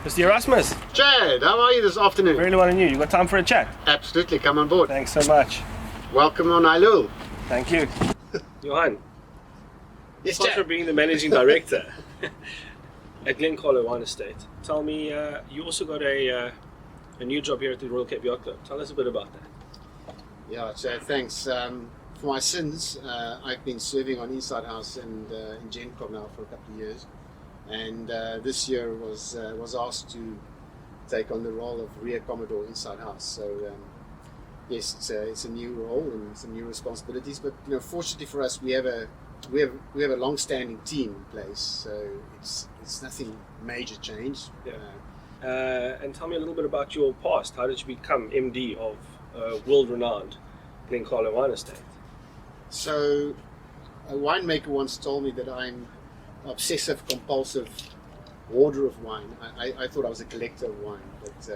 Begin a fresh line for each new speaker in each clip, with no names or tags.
Mr. Erasmus,
Chad, how are you this afternoon?
really well and you. You got time for a chat?
Absolutely, come on board.
Thanks so much.
Welcome on Ailul.
Thank you. Johan,
Yes,
apart from
Chad.
being the managing director at Glencarlo Wine Estate, tell me, you also got a new job here at the Royal Cape Yacht Club. Tell us a bit about that.
Yeah, Chad, thanks. For my sins, I've been serving on Inside House and in GenCom now for a couple of years. And this year was asked to take on the role of rear Commodore Inside House. So yes, it's a new role and some new responsibilities. But fortunately for us, we have a long-standing team in place. So it's nothing major change.
Yeah. And tell me a little bit about your past. How did you become MD of world-renowned Glencarlo Wine Estate?
So a winemaker once told me that I'm obsessive compulsive hoarder of wine. I thought I was a collector of wine, but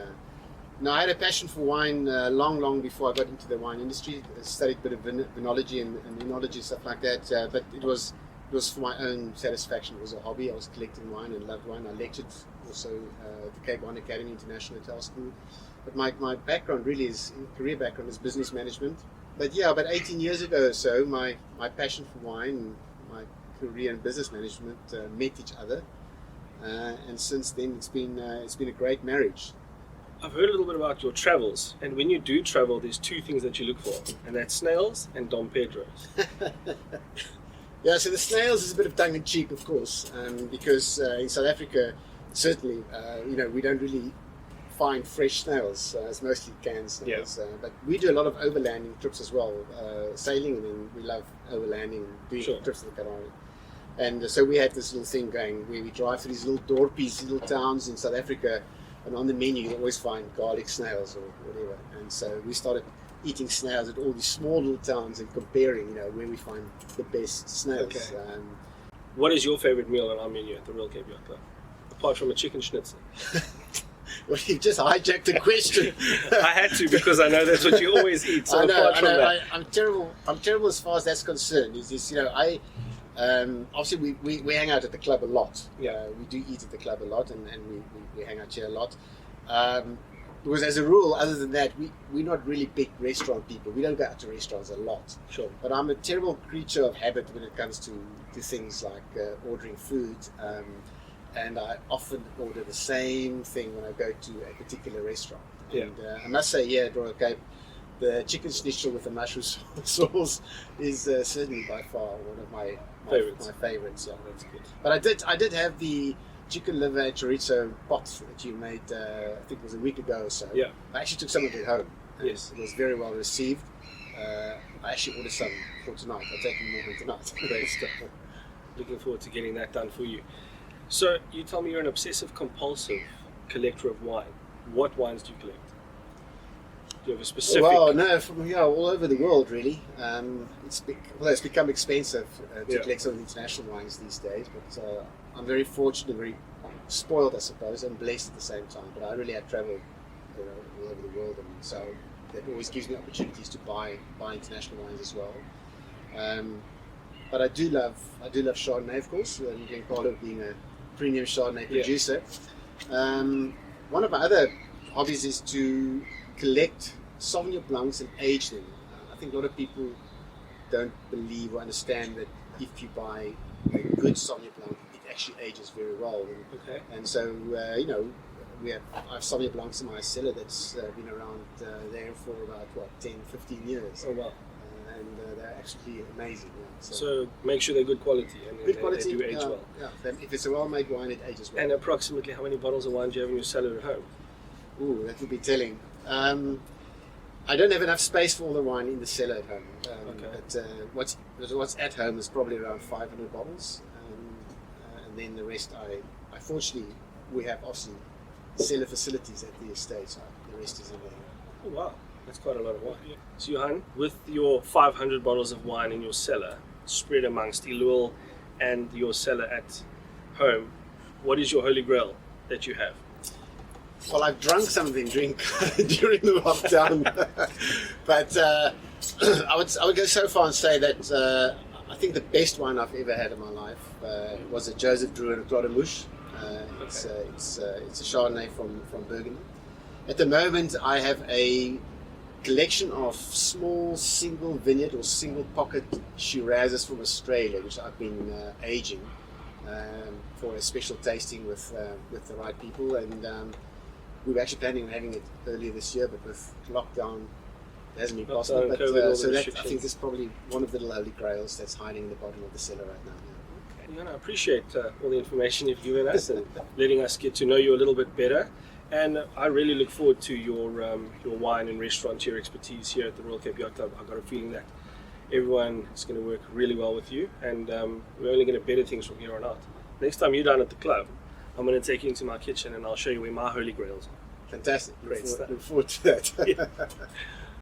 no, I had a passion for wine long before I got into the wine industry. I studied a bit of vinology and enology, stuff like that, but it was for my own satisfaction. It was a hobby. I was collecting wine and loved wine. I lectured also at the Cape Wine Academy International Hotel School, but my background really is, career background is business management. But yeah, about 18 years ago or so, my passion for wine and my career in business management met each other, and since then it's been a great marriage.
I've heard a little bit about your travels, and when you do travel, there's two things that you look for, and that's Snails and Dom Pedro's.
Yeah, so the Snails is a bit of tongue in cheek, of course, because in South Africa, certainly, we don't really find fresh snails. It's mostly canned snails.
Yeah.
But we do a lot of overlanding trips as well, sailing, and then we love overlanding, doing trips to the Commodore. And so we had this little thing going where we drive through these little dorpies, little towns in South Africa, and on the menu you always find garlic snails or whatever. And so we started eating snails at all these small little towns and comparing, where we find the best snails.
Okay. What is your favorite meal on our menu at the Royal Cape Yacht Club, apart from a chicken schnitzel?
Well, you just hijacked the question.
I had to, because I know that's what you always eat. So
I know.
I'm
I'm terrible as far as that's concerned. Obviously we hang out at the club a lot.
Yeah.
We do eat at the club a lot, and we hang out here a lot. Because as a rule, other than that, we're not really big restaurant people. We don't go out to restaurants a lot.
Sure.
But I'm a terrible creature of habit when it comes to things like ordering food. And I often order the same thing when I go to a particular restaurant.
Yeah.
And I must say, here at Royal Cape, the chicken schnitzel with the mushroom sauce is certainly by far one of my favorites. Yeah,
that's good.
but I did have the chicken liver and chorizo pot that you made. I think it was a week ago or so.
Yeah.
I actually took some of it home. And
Yes.
it was very well received. I actually ordered some for tonight. I'll take more than tonight.
Great stuff. Looking forward to getting that done for you. So you tell me you're an obsessive compulsive collector of wine. What wines do you collect? Do you have a specific?
Well, no, from all over the world, really. It's become expensive to collect some of the international wines these days. But I'm very fortunate, very spoiled, I suppose, and blessed at the same time. But I really have travelled, all over the world, and so that always gives me opportunities to buy international wines as well. But I do love Chardonnay, of course, and Glencarlo being a premium Chardonnay producer. One of my other hobbies is to collect Sauvignon Blancs and age them. I think a lot of people don't believe or understand that if you buy a good Sauvignon Blanc, it actually ages very well. And so, I have Sauvignon Blancs in my cellar that's been around there for about 10, 15 years.
Oh wow.
And they're absolutely amazing. Yeah.
So make sure they're good quality and
good quality,
they do age well.
Yeah. If it's a well-made wine, it ages well.
And approximately how many bottles of wine do you have in your cellar at home?
Ooh, that would be telling. I don't have enough space for all the wine in the cellar at home. But what's at home is probably around 500 bottles, and then the rest, I fortunately, we have obviously cellar facilities at the estate, so the rest is in there.
Oh wow, that's quite a lot of wine. So Johan, with your 500 bottles of wine in your cellar, spread amongst Ilul and your cellar at home, what is your holy grail that you have?
Well, I've drunk some of them during the lockdown, but I would go so far and say that I think the best wine I've ever had in my life was a Joseph Drouhin Claude Mouche. It's a Chardonnay from Burgundy. At the moment, I have a collection of small single vineyard or single pocket Shirazes from Australia, which I've been aging for a special tasting with the right people, and we were actually planning on having it earlier this year, but with lockdown it hasn't been possible. But, so that, I think, is probably one of the little holy grails that's hiding in the bottom of the cellar right now.
Okay. I appreciate all the information you've given us and letting us get to know you a little bit better. And I really look forward to your wine and restaurateur expertise here at the Royal Cape Yacht Club. I've got a feeling that everyone is going to work really well with you, and we're only going to better things from here on out. Next time you're down at the club, I'm going to take you into my kitchen and I'll show you where my holy grails are.
Fantastic.
Great stuff.
Look forward to that.
Yeah.